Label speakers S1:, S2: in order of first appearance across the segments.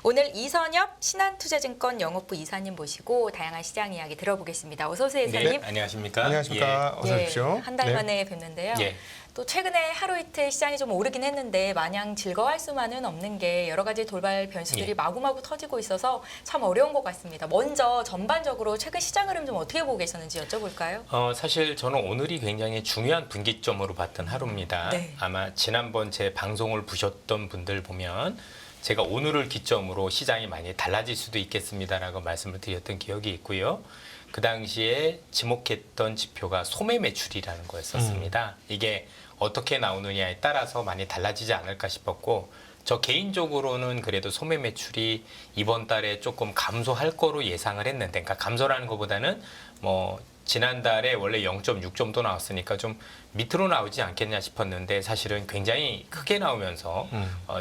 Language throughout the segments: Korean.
S1: 오늘 이선엽 신한투자증권 영업부 이사님 모시고 다양한 시장 이야기 들어보겠습니다. 어서 오세요, 이사님.
S2: 네, 안녕하십니까?
S3: 안녕하십니까? 어서 오십시오.
S1: 한 달 만에 뵙는데요.
S2: 예.
S1: 또 최근에 하루 이틀 시장이 좀 오르긴 했는데 마냥 즐거워할 수만은 없는 게 여러 가지 돌발 변수들이
S2: 예.
S1: 마구마구 터지고 있어서 참 어려운 것 같습니다. 먼저 전반적으로 최근 시장 흐름 좀 어떻게 보고 계셨는지 여쭤볼까요?
S2: 사실 저는 오늘이 굉장히 중요한 분기점으로 봤던 하루입니다.
S1: 네.
S2: 아마 지난번 제 방송을 보셨던 분들 보면 제가 오늘을 기점으로 시장이 많이 달라질 수도 있겠습니다라고 말씀을 드렸던 기억이 있고요. 그 당시에 지목했던 지표가 소매 매출이라는 거였었습니다. 이게 어떻게 나오느냐에 따라서 많이 달라지지 않을까 싶었고, 저 개인적으로는 그래도 소매 매출이 이번 달에 조금 감소할 거로 예상을 했는데, 그러니까 감소라는 것보다는 뭐 지난달에 원래 0.6 정도 나왔으니까 좀 밑으로 나오지 않겠냐 싶었는데 사실은 굉장히 크게 나오면서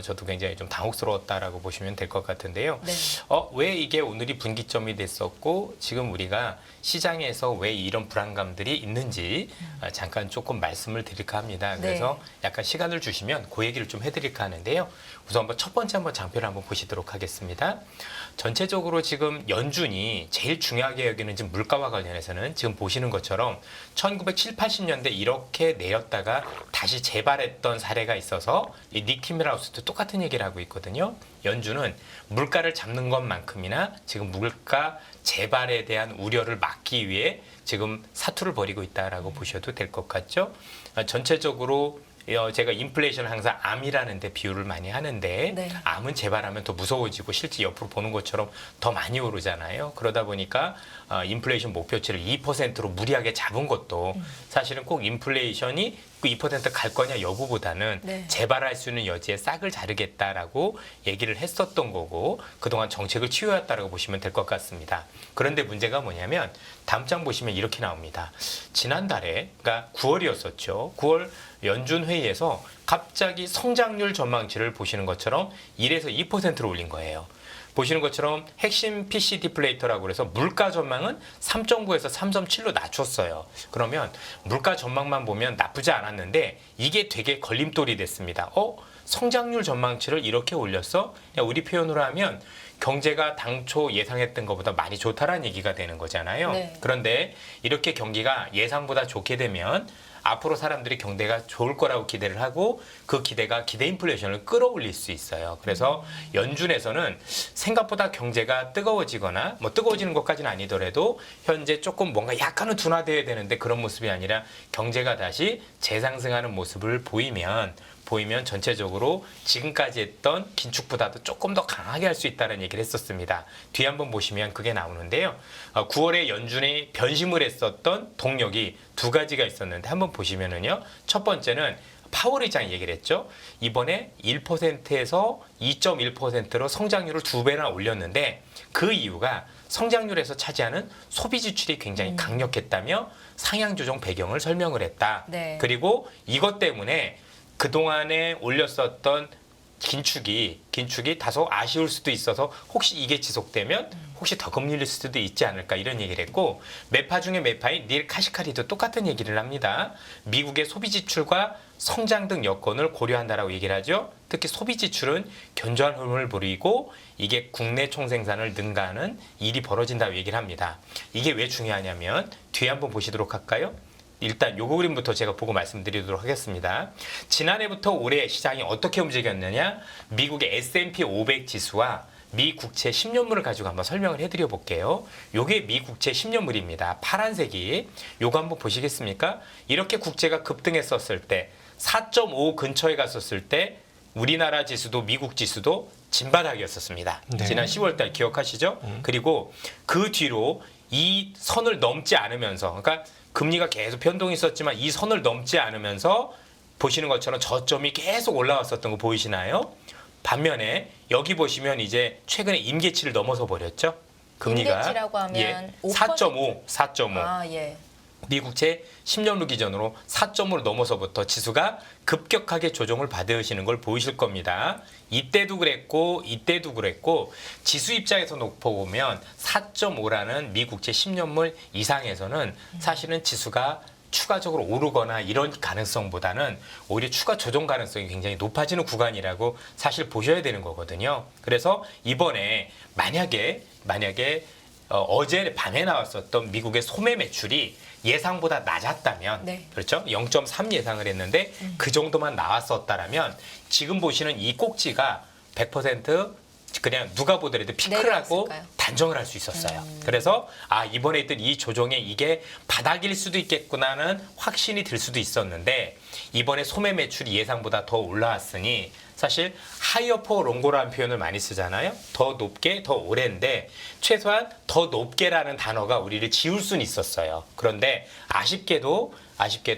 S2: 저도 굉장히 좀 당혹스러웠다라고 보시면 될 것 같은데요.
S1: 네.
S2: 왜 이게 오늘이 분기점이 됐었고 지금 우리가 시장에서 왜 이런 불안감들이 있는지 잠깐 조금 말씀을 드릴까 합니다. 그래서 약간 시간을 주시면 그 얘기를 좀 해드릴까 하는데요. 우선 첫 번째 한번 장표를 한번 보시도록 하겠습니다. 전체적으로 지금 연준이 제일 중요하게 여기는 지금 물가와 관련해서는 지금 보시는 것처럼 1970, 80년대 이렇게 내렸다가 다시 재발했던 사례가 있어서 이 닉 티밀하우스도 똑같은 얘기를 하고 있거든요. 연준은 물가를 잡는 것만큼이나 지금 물가 재발에 대한 우려를 막기 위해 지금 사투를 벌이고 있다라고 보셔도 될 것 같죠. 전체적으로 제가 인플레이션을 항상 암이라는 데 비유를 많이 하는데
S1: 네.
S2: 암은 재발하면 더 무서워지고 실제 옆으로 보는 것처럼 더 많이 오르잖아요. 그러다 보니까 인플레이션 목표치를 2%로 무리하게 잡은 것도 사실은 꼭 인플레이션이 그 2%갈 거냐 여부보다는
S1: 네.
S2: 재발할 수 있는 여지에 싹을 자르겠다라고 얘기를 했었던 거고 그동안 정책을 취해왔다라고 보시면 될 것 같습니다. 그런데 문제가 뭐냐면 다음 장 보시면 이렇게 나옵니다. 지난달에 그러니까 9월이었었죠. 9월 연준 회의에서 갑자기 성장률 전망치를 보시는 것처럼 1에서 2%로 올린 거예요. 보시는 것처럼 핵심 PC 디플레이터라고 해서 물가 전망은 3.9에서 3.7로 낮췄어요. 그러면 물가 전망만 보면 나쁘지 않았는데 이게 되게 걸림돌이 됐습니다. 성장률 전망치를 이렇게 올렸어? 우리 표현으로 하면 경제가 당초 예상했던 것보다 많이 좋다라는 얘기가 되는 거잖아요.
S1: 네.
S2: 그런데 이렇게 경기가 예상보다 좋게 되면 앞으로 사람들이 경제가 좋을 거라고 기대를 하고 그 기대가 기대 인플레이션을 끌어올릴 수 있어요. 그래서 연준에서는 생각보다 경제가 뜨거워지거나 뭐 뜨거워지는 것까지는 아니더라도 현재 조금 뭔가 약간은 둔화되어야 되는데 그런 모습이 아니라 경제가 다시 재상승하는 모습을 보이면 전체적으로 지금까지 했던 긴축보다도 조금 더 강하게 할 수 있다는 얘기를 했었습니다. 뒤에 한번 보시면 그게 나오는데요. 9월에 연준이 변심을 했었던 동력이 두 가지가 있었는데 한번 보시면은요. 첫 번째는 파월 의장이 얘기를 했죠. 이번에 1%에서 2.1%로 성장률을 2배나 올렸는데 그 이유가 성장률에서 차지하는 소비 지출이 굉장히 강력했다며 상향 조정 배경을 설명을 했다.
S1: 네.
S2: 그리고 이것 때문에 그동안에 올렸었던 긴축이 다소 아쉬울 수도 있어서 혹시 이게 지속되면 혹시 더 금리를 수도 있지 않을까 이런 얘기를 했고 매파 중에 매파인 닐 카시카리도 똑같은 얘기를 합니다. 미국의 소비 지출과 성장 등 여건을 고려한다라고 얘기를 하죠. 특히 소비 지출은 견조한 흐름을 보이고 이게 국내 총생산을 능가하는 일이 벌어진다고 얘기를 합니다. 이게 왜 중요하냐면 뒤에 한번 보시도록 할까요? 일단 요거 그림부터 제가 보고 말씀드리도록 하겠습니다. 지난해부터 올해 시장이 어떻게 움직였느냐? 미국의 S&P 500 지수와 미 국채 10년물을 가지고 한번 설명을 해드려 볼게요. 요게 미 국채 10년물입니다. 파란색이. 요거 한번 보시겠습니까? 이렇게 국채가 급등했었을 때 4.5 근처에 갔었을 때 우리나라 지수도 미국 지수도 진바닥이었었습니다.
S3: 네.
S2: 지난 10월달 기억하시죠? 그리고 그 뒤로 이 선을 넘지 않으면서 그러니까 금리가 계속 변동이 있었지만 이 선을 넘지 않으면서 보시는 것처럼 저점이 계속 올라왔었던 거 보이시나요? 반면에 여기 보시면 이제 최근에 임계치를 넘어서 버렸죠. 금리가
S1: 임계치라고 하면
S2: 4.5.
S1: 아, 예.
S2: 미국채 10년로 기준으로 4.5로 넘어서부터 지수가 급격하게 조정을 받으시는 걸 보이실 겁니다. 이때도 그랬고 지수 입장에서 놓고 보면 4.5라는 미국채 10년물 이상에서는 사실은 지수가 추가적으로 오르거나 이런 가능성보다는 오히려 추가 조정 가능성이 굉장히 높아지는 구간이라고 사실 보셔야 되는 거거든요. 그래서 이번에 만약에 어제 밤에 나왔었던 미국의 소매 매출이 예상보다 낮았다면
S1: 네.
S2: 그렇죠? 0.3 예상을 했는데 그 정도만 나왔었다라면 지금 보시는 이 꼭지가 100% 그냥 누가 보더라도 피크라고
S1: 내려왔을까요?
S2: 단정을 할 수 있었어요. 그래서 이번에 있던 이 조정에 이게 바닥일 수도 있겠구나는 확신이 들 수도 있었는데 이번에 소매 매출이 예상보다 더 올라왔으니 사실 하이어 포 롱고라는 표현을 많이 쓰잖아요. 더 높게, 더 오래인데 최소한 더 높게라는 단어가 우리를 지울 수는 있었어요. 그런데 아쉽게도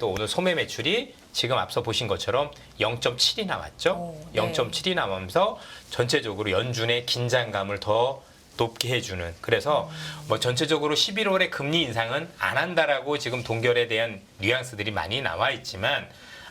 S2: 오늘 소매 매출이 지금 앞서 보신 것처럼 0.7이 나왔죠.
S1: 네.
S2: 0.7이 나오면서 전체적으로 연준의 긴장감을 더 높게 해주는. 그래서 뭐 전체적으로 11월에 금리 인상은 안 한다라고 지금 동결에 대한 뉘앙스들이 많이 나와 있지만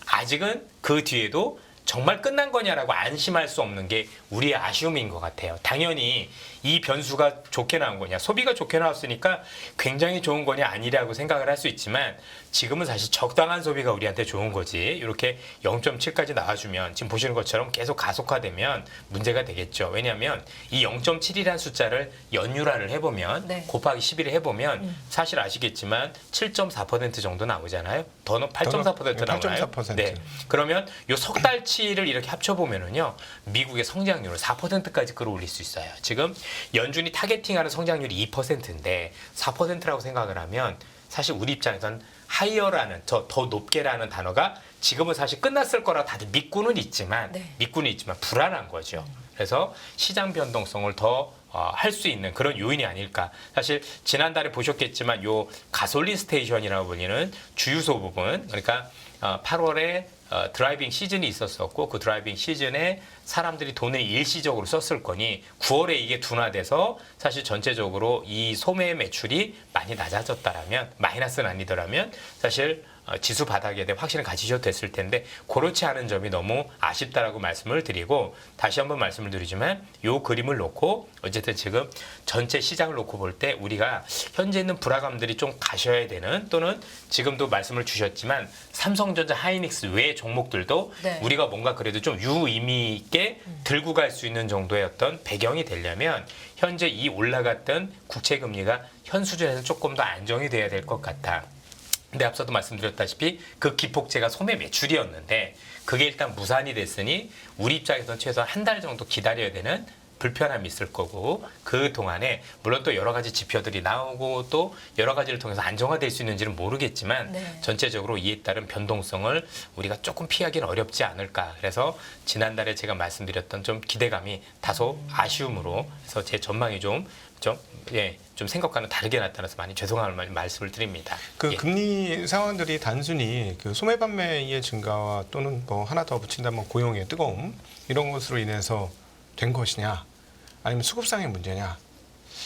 S2: 아직은 그 뒤에도 정말 끝난 거냐라고 안심할 수 없는 게 우리의 아쉬움인 것 같아요. 당연히 이 변수가 좋게 나온 거냐, 소비가 좋게 나왔으니까 굉장히 좋은 거냐 아니라고 생각을 할 수 있지만 지금은 사실 적당한 소비가 우리한테 좋은 거지. 이렇게 0.7까지 나와주면 지금 보시는 것처럼 계속 가속화되면 문제가 되겠죠. 왜냐하면 이 0.7이라는 숫자를 연율화를 해보면
S1: 네.
S2: 곱하기 11을 해보면 사실 아시겠지만 7.4% 정도 나오잖아요. 더는 8.4% 나와요.
S3: 8.4%.
S2: 네. 그러면 요 석 달치를 이렇게 합쳐보면은요, 미국의 성장률을 4%까지 끌어올릴 수 있어요. 지금 연준이 타겟팅하는 성장률이 2%인데 4%라고 생각을 하면 사실 우리 입장에선 하이어라는 더 높게라는 단어가 지금은 사실 끝났을 거라 다들 믿고는 있지만
S1: 네.
S2: 불안한 거죠. 그래서 시장 변동성을 더 할 수 있는 그런 요인이 아닐까. 사실 지난달에 보셨겠지만 요 가솔린 스테이션이라고 불리는 주유소 부분, 그러니까 8월에 드라이빙 시즌이 있었었고 그 드라이빙 시즌에 사람들이 돈을 일시적으로 썼을 거니 9월에 이게 둔화돼서 사실 전체적으로 이 소매 매출이 많이 낮아졌다라면 마이너스는 아니더라면 사실 지수 바닥에 대해 확신을 가지셔도 됐을 텐데 그렇지 않은 점이 너무 아쉽다라고 말씀을 드리고 다시 한번 말씀을 드리지만 요 그림을 놓고 어쨌든 지금 전체 시장을 놓고 볼 때 우리가 현재 있는 불화감들이 좀 가셔야 되는 또는 지금도 말씀을 주셨지만 삼성전자 하이닉스 외 종목들도
S1: 네.
S2: 우리가 뭔가 그래도 좀 유의미 있게 들고 갈 수 있는 정도의 어떤 배경이 되려면 현재 이 올라갔던 국채금리가 현 수준에서 조금 더 안정이 돼야 될 것 같아. 근데 앞서도 말씀드렸다시피 그 기폭제가 소매 매출이었는데 그게 일단 무산이 됐으니 우리 입장에서는 최소한 한 달 정도 기다려야 되는 불편함이 있을 거고 그 동안에 물론 또 여러 가지 지표들이 나오고 또 여러 가지를 통해서 안정화될 수 있는지는 모르겠지만
S1: 네.
S2: 전체적으로 이에 따른 변동성을 우리가 조금 피하기는 어렵지 않을까. 그래서 지난달에 제가 말씀드렸던 좀 기대감이 다소 아쉬움으로 그래서 제 전망이 좀 생각과는 다르게 나타나서 많이 죄송한 말씀을 드립니다.
S3: 그
S2: 예.
S3: 금리 상황들이 단순히 그 소매 판매의 증가와 또는 뭐 하나 더 붙인다면 고용의 뜨거움 이런 것으로 인해서 된 것이냐 아니면 수급상의 문제냐?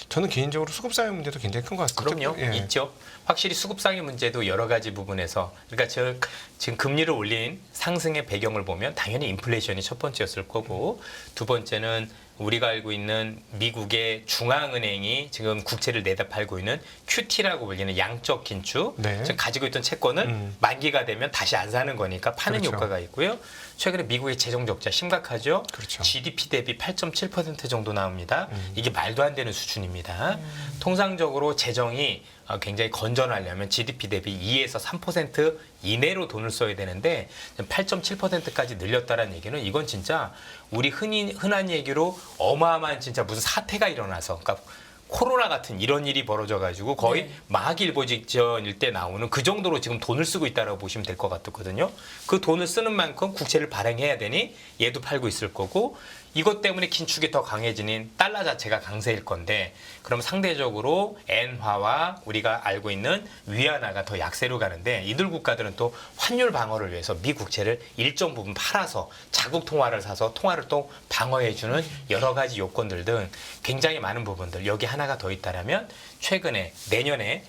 S3: 저는 개인적으로 수급상의 문제도 굉장히 큰 것 같습니다.
S2: 그럼요.
S3: 예.
S2: 있죠. 확실히 수급상의 문제도 여러 가지 부분에서 그러니까 지금 금리를 올린 상승의 배경을 보면 당연히 인플레이션이 첫 번째였을 거고 두 번째는 우리가 알고 있는 미국의 중앙은행이 지금 국채를 내다 팔고 있는 QT라고 불리는 양적 긴축,
S3: 네.
S2: 지금 가지고 있던 채권을 만기가 되면 다시 안 사는 거니까 파는
S3: 그렇죠.
S2: 효과가 있고요. 최근에 미국의 재정 적자 심각하죠.
S3: 그렇죠.
S2: GDP 대비 8.7% 정도 나옵니다. 이게 말도 안 되는 수준입니다. 통상적으로 재정이 굉장히 건전하려면 GDP 대비 2에서 3% 이내로 돈을 써야 되는데 8.7%까지 늘렸다는 얘기는 이건 진짜 우리 흔한 얘기로 어마어마한 진짜 무슨 사태가 일어나서 그러니까 코로나 같은 이런 일이 벌어져가지고 거의
S1: 네.
S2: 마약일보 직전일 때 나오는 그 정도로 지금 돈을 쓰고 있다고 보시면 될 것 같거든요. 그 돈을 쓰는 만큼 국채를 발행해야 되니 얘도 팔고 있을 거고 이것 때문에 긴축이 더 강해지는 달러 자체가 강세일 건데 그럼 상대적으로 엔화와 우리가 알고 있는 위안화가 더 약세로 가는데 이들 국가들은 또 환율 방어를 위해서 미 국채를 일정 부분 팔아서 자국 통화를 사서 통화를 또 방어해주는 여러 가지 요건들 등 굉장히 많은 부분들 여기 하나가 더 있다라면 최근에 내년에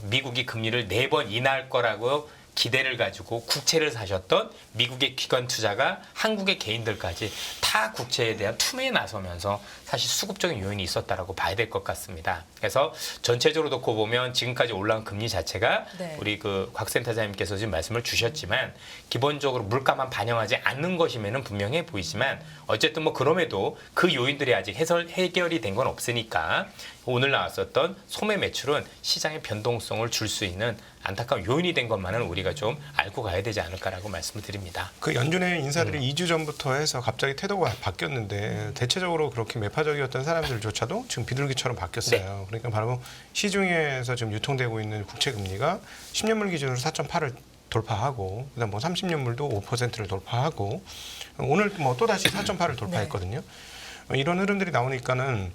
S2: 미국이 금리를 4번 인하할 거라고 기대를 가지고 국채를 사셨던 미국의 기관 투자가 한국의 개인들까지 다 국채에 대한 투매에 나서면서 사실 수급적인 요인이 있었다라고 봐야 될 것 같습니다. 그래서 전체적으로 놓고 보면 지금까지 올라온 금리 자체가
S1: 네.
S2: 우리 그 곽 센터장님께서 지금 말씀을 주셨지만 기본적으로 물가만 반영하지 않는 것이면은 분명해 보이지만 어쨌든 뭐 그럼에도 그 요인들이 아직 해결이 된 건 없으니까 오늘 나왔었던 소매 매출은 시장의 변동성을 줄 수 있는 안타까운 요인이 된 것만은 우리가 좀 알고 가야 되지 않을까라고 말씀을 드립니다.
S3: 그 연준의 인사들이 2주 전부터 해서 갑자기 태도가 바뀌었는데 대체적으로 그렇게 매파적이었던 사람들조차도 지금 비둘기처럼 바뀌었어요. 그러니까 바로 시중에서 지금 유통되고 있는 국채 금리가 10년물 기준으로 4.8을 돌파하고 그다음 뭐 30년물도 5%를 돌파하고 오늘 뭐 또 다시 4.8을 돌파했거든요. 이런 흐름들이 나오니까는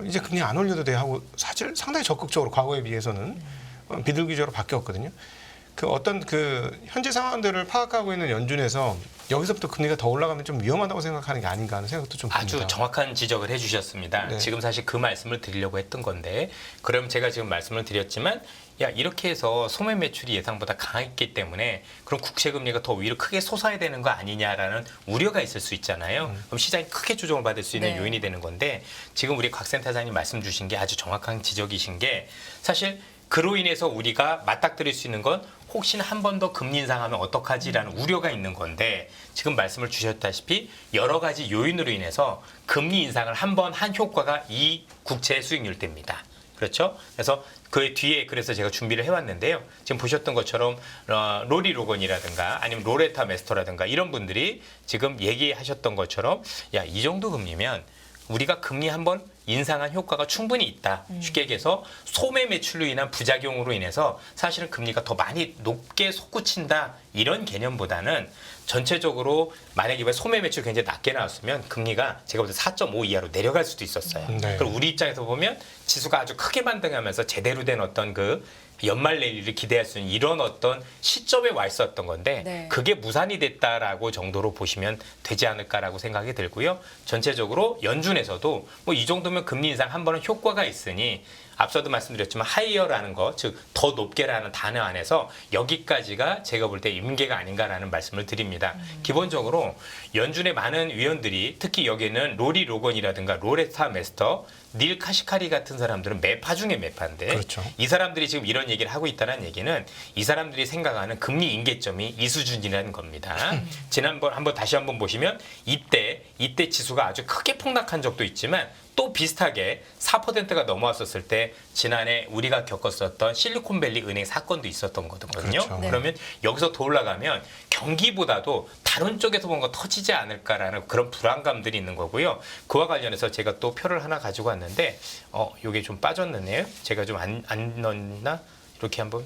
S3: 이제 금리 안 올려도 돼 하고 사실 상당히 적극적으로 과거에 비해서는 비둘기적으로 바뀌었거든요. 그 어떤 그 현재 상황들을 파악하고 있는 연준에서 여기서부터 금리가 더 올라가면 좀 위험하다고 생각하는 게 아닌가 하는 생각도 좀 듭니다.
S2: 아주 정확한 지적을 해주셨습니다.
S3: 네.
S2: 지금 사실 그 말씀을 드리려고 했던 건데 그럼 제가 지금 말씀을 드렸지만 야 이렇게 해서 소매 매출이 예상보다 강했기 때문에 그럼 국채 금리가 더 위로 크게 솟아야 되는 거 아니냐라는 우려가 있을 수 있잖아요. 그럼 시장이 크게 조정을 받을 수 있는
S1: 네.
S2: 요인이 되는 건데 지금 우리 곽 센터장님 말씀 주신 게 아주 정확한 지적이신 게 사실 그로 인해서 우리가 맞닥뜨릴 수 있는 건 혹시나 한 번 더 금리 인상하면 어떡하지라는 우려가 있는 건데 지금 말씀을 주셨다시피 여러 가지 요인으로 인해서 금리 인상을 한 번 한 효과가 이 국채 수익률 때입니다. 그렇죠? 그래서 그 뒤에 그래서 제가 준비를 해왔는데요. 지금 보셨던 것처럼 로리 로건이라든가 아니면 로레타 메스터라든가 이런 분들이 지금 얘기하셨던 것처럼 야 이 정도 금리면 우리가 금리 한번 인상한 효과가 충분히 있다. 쉽게 얘기해서 소매 매출로 인한 부작용으로 인해서 사실은 금리가 더 많이 높게 솟구친다. 이런 개념보다는 전체적으로 만약에 이번에 소매 매출 굉장히 낮게 나왔으면 금리가 제가 볼 때 4.5 이하로 내려갈 수도 있었어요.
S3: 네.
S2: 그럼 우리 입장에서 보면 지수가 아주 크게 반등하면서 제대로 된 어떤 그 연말 랠리를 기대할 수 있는 이런 어떤 시점에 와 있었던 건데
S1: 네.
S2: 그게 무산이 됐다라고 정도로 보시면 되지 않을까라고 생각이 들고요. 전체적으로 연준에서도 뭐 이 정도면 금리 인상 한 번은 효과가 있으니 앞서도 말씀드렸지만 하이어라는 거, 즉 더 높게라는 단어 안에서 여기까지가 제가 볼 때 임계가 아닌가라는 말씀을 드립니다. 기본적으로 연준의 많은 위원들이 특히 여기는 로리 로건이라든가 로레타 메스터, 닐 카시카리 같은 사람들은 매파 중에 매파인데
S3: 그렇죠.
S2: 이 사람들이 지금 이런 얘기를 하고 있다는 얘기는 이 사람들이 생각하는 금리 인계점이 이 수준이라는 겁니다. 지난번 다시 한번 보시면 이때 지수가 아주 크게 폭락한 적도 있지만 또 비슷하게 4%가 넘어왔었을 때 지난해 우리가 겪었었던 실리콘밸리 은행 사건도 있었던 거거든요.
S3: 그렇죠.
S1: 네.
S2: 그러면 여기서 더 올라가면 경기보다도 다른 쪽에서 뭔가 터지지 않을까라는 그런 불안감들이 있는 거고요. 그와 관련해서 제가 또 표를 하나 가지고 왔는데 이게 좀 빠졌네요. 제가 좀 안 넣었나? 이렇게 한번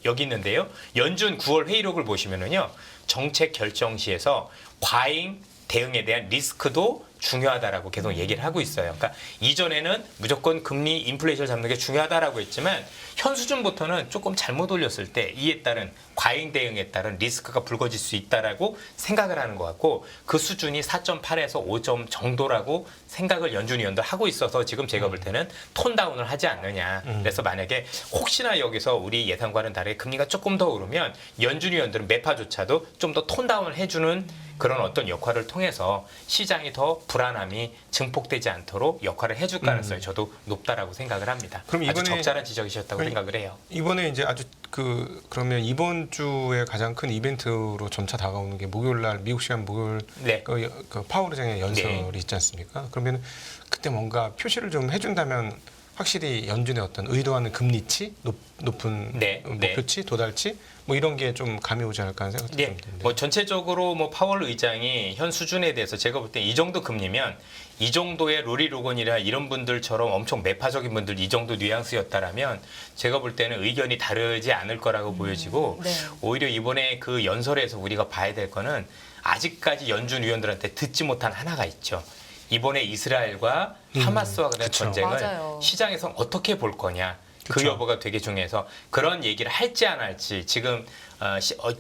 S2: 여기 있는데요. 연준 9월 회의록을 보시면은요. 정책 결정 시에서 과잉 대응에 대한 리스크도 중요하다라고 계속 얘기를 하고 있어요. 그러니까 이전에는 무조건 금리 인플레이션을 잡는 게 중요하다라고 했지만 현 수준부터는 조금 잘못 올렸을 때 이에 따른 과잉 대응에 따른 리스크가 불거질 수 있다라고 생각을 하는 것 같고 그 수준이 4.8에서 5점 정도라고 생각을 연준 위원도 하고 있어서 지금 제가 볼 때는 톤 다운을 하지 않느냐. 그래서 만약에 혹시나 여기서 우리 예상과는 다르게 금리가 조금 더 오르면 연준 위원들은 매파조차도 좀 더 톤 다운을 해주는 그런 어떤 역할을 통해서 시장이 더 불안함이 증폭되지 않도록 역할을 해줄 가능성이 저도 높다라고 생각을 합니다.
S3: 그럼
S2: 아주
S3: 이번에-
S2: 적절한 지적이셨다고 생각을 해요.
S3: 이번에 이제 아주 그러면 이번 주에 가장 큰 이벤트로 점차 다가오는 게 목요일 날 미국 시간 목요일
S2: 네.
S3: 그 파월 의장의 연설이
S2: 네.
S3: 있지 않습니까? 그러면 그때 뭔가 표시를 좀 해준다면 확실히 연준의 어떤 의도하는 금리치 높은
S2: 네.
S3: 목표치 도달치 뭐 이런 게 좀 감이 오지 않을까 하는 생각도
S2: 네,
S3: 좀 드는데.
S2: 뭐 전체적으로 뭐 파월 의장이 현 수준에 대해서 제가 볼 때 이 정도 금리면 이 정도의 로리 로건이나 이런 분들처럼 엄청 매파적인 분들 이 정도 뉘앙스였다라면 제가 볼 때는 의견이 다르지 않을 거라고 보여지고
S1: 네.
S2: 오히려 이번에 그 연설에서 우리가 봐야 될 거는 아직까지 연준 위원들한테 듣지 못한 하나가 있죠. 이번에 이스라엘과 하마스와 간의
S3: 그쵸.
S2: 전쟁을
S1: 맞아요.
S2: 시장에서 어떻게 볼 거냐. 그
S3: 그쵸.
S2: 여부가 되게 중요해서 그런 얘기를 할지 안 할지 지금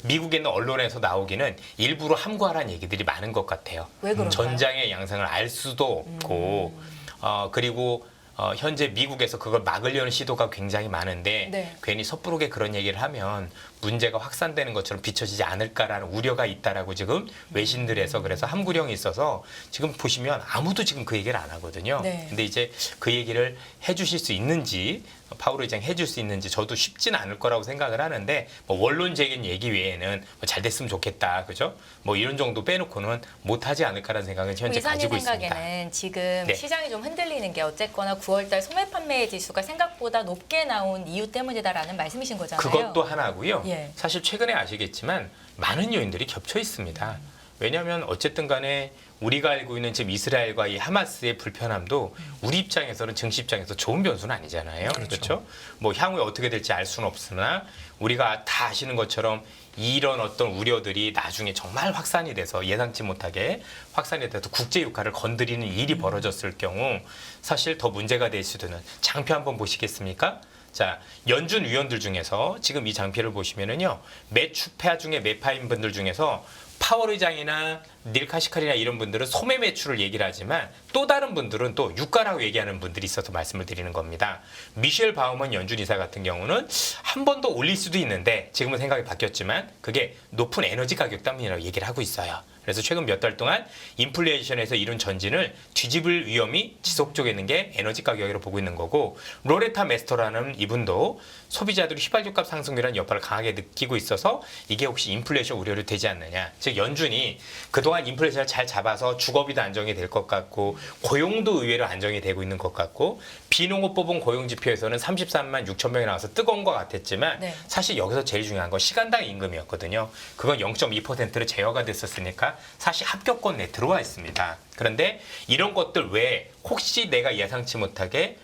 S2: 미국에 있는 언론에서 나오기는 일부러 함구하라는 얘기들이 많은 것 같아요.
S1: 왜 그럴까요?
S2: 전장의 양상을 알 수도 없고 그리고 현재 미국에서 그걸 막으려는 시도가 굉장히 많은데
S1: 네.
S2: 괜히 섣부르게 그런 얘기를 하면 문제가 확산되는 것처럼 비춰지지 않을까라는 우려가 있다라고 지금 외신들에서 그래서 함구령이 있어서 지금 보시면 아무도 지금 그 얘기를 안 하거든요.
S1: 네.
S2: 근데 이제 그 얘기를 해주실 수 있는지 파월 의장 해줄 수 있는지 저도 쉽지는 않을 거라고 생각을 하는데 뭐 원론적인 얘기 외에는 뭐잘 됐으면 좋겠다, 그죠? 뭐 이런 정도 빼놓고는 못하지 않을까라는 생각은 현재
S1: 이사님
S2: 가지고 있습니다.
S1: 생각에는 지금
S2: 네.
S1: 시장이 좀 흔들리는 게 어쨌거나 9월달 소매 판매 지수가 생각보다 높게 나온 이유 때문이다라는 말씀이신 거잖아요.
S2: 그것도 하나고요.
S1: 예.
S2: 사실 최근에 아시겠지만 많은 요인들이 겹쳐 있습니다. 왜냐하면 어쨌든 간에 우리가 알고 있는 지금 이스라엘과 이 하마스의 불편함도 우리 입장에서는 증시 입장에서 좋은 변수는 아니잖아요. 그렇죠? 뭐 향후에 어떻게 될지 알 수는 없으나 우리가 다 아시는 것처럼 이런 어떤 우려들이 나중에 정말 확산이 돼서 예상치 못하게 확산이 돼서 국제 유가를 건드리는 일이 벌어졌을 경우 사실 더 문제가 될 수도 있는 장표 한번 보시겠습니까? 자, 연준 위원들 중에서 지금 이 장표를 보시면은요, 매추파 중에 매파인 분들 중에서 파월 의장이나 닐 카시칼이나 이런 분들은 소매 매출을 얘기를 하지만 또 다른 분들은 또 유가라고 얘기하는 분들이 있어서 말씀을 드리는 겁니다. 미셸 바우먼 연준 이사 같은 경우는 한 번 더 올릴 수도 있는데 지금은 생각이 바뀌었지만 그게 높은 에너지 가격 때문이라고 얘기를 하고 있어요. 그래서 최근 몇 달 동안 인플레이션에서 이룬 전진을 뒤집을 위험이 지속적으로 있는 게 에너지 가격으로 보고 있는 거고, 로레타 메스터라는 이분도 소비자들이 휘발유값 상승이라는 여파를 강하게 느끼고 있어서 이게 혹시 인플레이션 우려를 되지 않느냐. 즉 연준이 그동안 인플레이션을 잘 잡아서 주거비도 안정이 될 것 같고 고용도 의외로 안정이 되고 있는 것 같고 비농업 부분 고용 지표에서는 33만 6천 명이 나와서 뜨거운 것 같았지만
S1: 네.
S2: 사실 여기서 제일 중요한 건 시간당 임금이었거든요. 그건 0.2%로 제어가 됐었으니까 사실 합격권 내에 들어와 있습니다. 그런데 이런 것들 외에 혹시 내가 예상치 못하게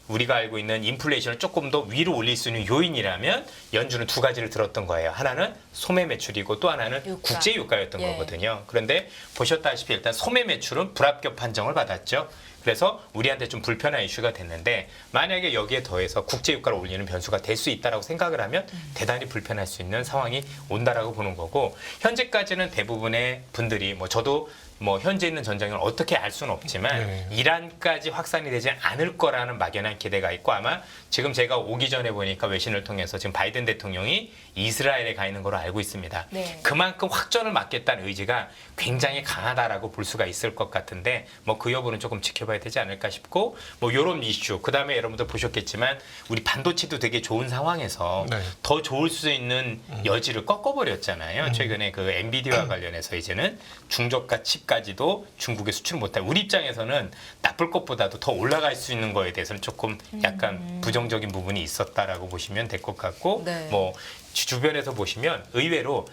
S2: 우리가 알고 있는 인플레이션을 조금 더 위로 올릴 수 있는 요인이라면 연준은 두 가지를 들었던 거예요. 하나는 소매 매출이고 또 하나는
S1: 유가.
S2: 국제 유가였던
S1: 예.
S2: 거거든요. 그런데 보셨다시피 일단 소매 매출은 불합격 판정을 받았죠. 그래서 우리한테 좀 불편한 이슈가 됐는데 만약에 여기에 더해서 국제 유가를 올리는 변수가 될 수 있다라고 생각을 하면 대단히 불편할 수 있는 상황이 온다라고 보는 거고, 현재까지는 대부분의 분들이 뭐 저도 뭐 현재 있는 전쟁을 어떻게 알 수는 없지만
S3: 네.
S2: 이란까지 확산이 되지 않을 거라는 막연한 기대가 있고, 아마 지금 제가 오기 전에 보니까 외신을 통해서 지금 바이든 대통령이 이스라엘에 가 있는 걸로 알고 있습니다.
S1: 네.
S2: 그만큼 확전을 막겠다는 의지가 굉장히 강하다라고 볼 수가 있을 것 같은데 뭐 그 여부는 조금 지켜봐야 되지 않을까 싶고, 뭐 이런 이슈, 그다음에 여러분들 보셨겠지만 우리 반도체도 되게 좋은 상황에서
S3: 네.
S2: 더 좋을 수 있는 여지를 꺾어버렸잖아요. 최근에 그 엔비디아와 관련해서 이제는 중저가 칩까지도 중국에 수출을 못할, 우리 입장에서는 나쁠 것보다도 더 올라갈 수 있는 거에 대해서는 조금 약간 부정적인 부분이 있었다라고 보시면 될 것 같고,
S1: 네.
S2: 뭐 주변에서 보시면 의외로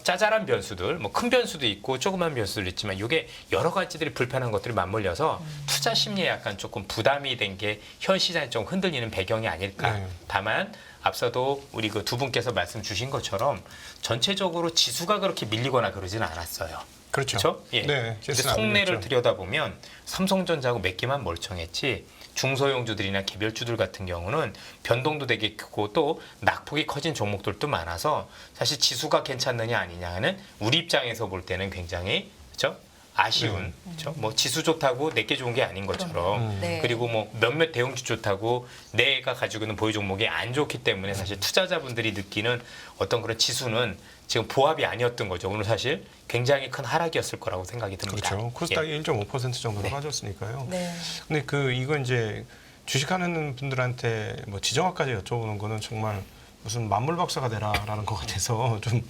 S2: 짜잘한 변수들, 뭐 큰 변수도 있고 조그만 변수도 있지만 이게 여러 가지들이 불편한 것들이 맞물려서 투자 심리에 약간 조금 부담이 된 게 현 시장이 좀 흔들리는 배경이 아닐까.
S3: 네.
S2: 다만 앞서도 우리 그 두 분께서 말씀 주신 것처럼 전체적으로 지수가 그렇게 밀리거나 그러지는 않았어요.
S3: 그렇죠.
S2: 그렇죠? 예.
S3: 네,
S2: 근데
S3: 실수는 안
S2: 속내를
S3: 밀렸죠.
S2: 들여다보면 삼성전자하고 몇 개만 멀쩡했지 중소형주들이나 개별주들 같은 경우는 변동도 되게 크고 또 낙폭이 커진 종목들도 많아서 사실 지수가 괜찮느냐 아니냐는 우리 입장에서 볼 때는 굉장히 그렇죠? 아쉬운, 그렇죠? 뭐 지수 좋다고 내게 좋은 게 아닌 것처럼,
S1: 네.
S2: 그리고 뭐 몇몇 대형주 좋다고 내가 가지고 있는 보유 종목이 안 좋기 때문에 사실 투자자분들이 느끼는 어떤 그런 지수는 지금 보합이 아니었던 거죠. 오늘 사실 굉장히 큰 하락이었을 거라고 생각이 듭니다.
S3: 그렇죠. 코스닥이
S2: 예.
S3: 1.5% 정도로
S2: 네.
S3: 빠졌으니까요.
S1: 네.
S3: 근데 이거 이제 주식하는 분들한테 뭐 지정학까지 여쭤보는 거는 정말 무슨 만물박사가 되라라는 것 같아서 좀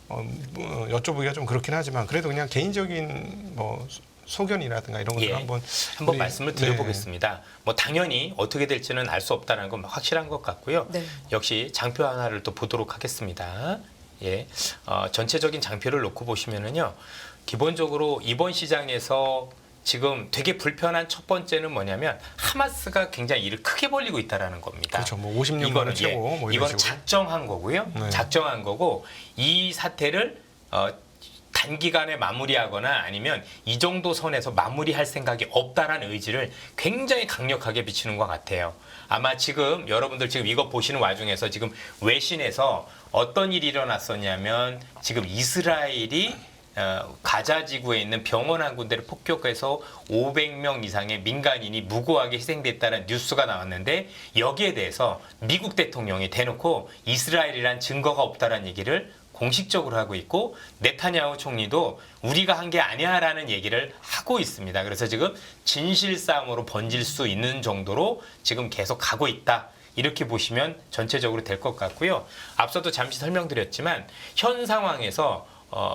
S3: 뭐 여쭤보기가 좀 그렇긴 하지만 그래도 그냥 개인적인 뭐 소견이라든가 이런 것들
S2: 예.
S3: 한번
S2: 말씀을 드려보겠습니다. 뭐 당연히 어떻게 될지는 알 수 없다는 건 확실한 것 같고요.
S1: 네.
S2: 역시 장표 하나를 또 보도록 하겠습니다. 예, 전체적인 장표를 놓고 보시면은요, 기본적으로 이번 시장에서 지금 되게 불편한 첫 번째는 뭐냐면 하마스가 굉장히 일을 크게 벌리고 있다라는 겁니다.
S3: 그렇죠. 뭐 50년 만에 최고 뭐 이런
S2: 이거는
S3: 식으로.
S2: 작정한 거고요.
S3: 네.
S2: 작정한 거고 이 사태를 단기간에 마무리하거나 아니면 이 정도 선에서 마무리할 생각이 없다라는 의지를 굉장히 강력하게 비치는 것 같아요. 아마 지금 여러분들 지금 이거 보시는 와중에서 지금 외신에서 어떤 일이 일어났었냐면 지금 이스라엘이 가자 지구에 있는 병원 한 군데를 폭격해서 500명 이상의 민간인이 무고하게 희생됐다는 뉴스가 나왔는데 여기에 대해서 미국 대통령이 대놓고 이스라엘이란 증거가 없다라는 얘기를 공식적으로 하고 있고 네타냐후 총리도 우리가 한 게 아니야라는 얘기를 하고 있습니다. 그래서 지금 진실 싸움으로 번질 수 있는 정도로 지금 계속 가고 있다. 이렇게 보시면 전체적으로 될 것 같고요. 앞서도 잠시 설명드렸지만 현 상황에서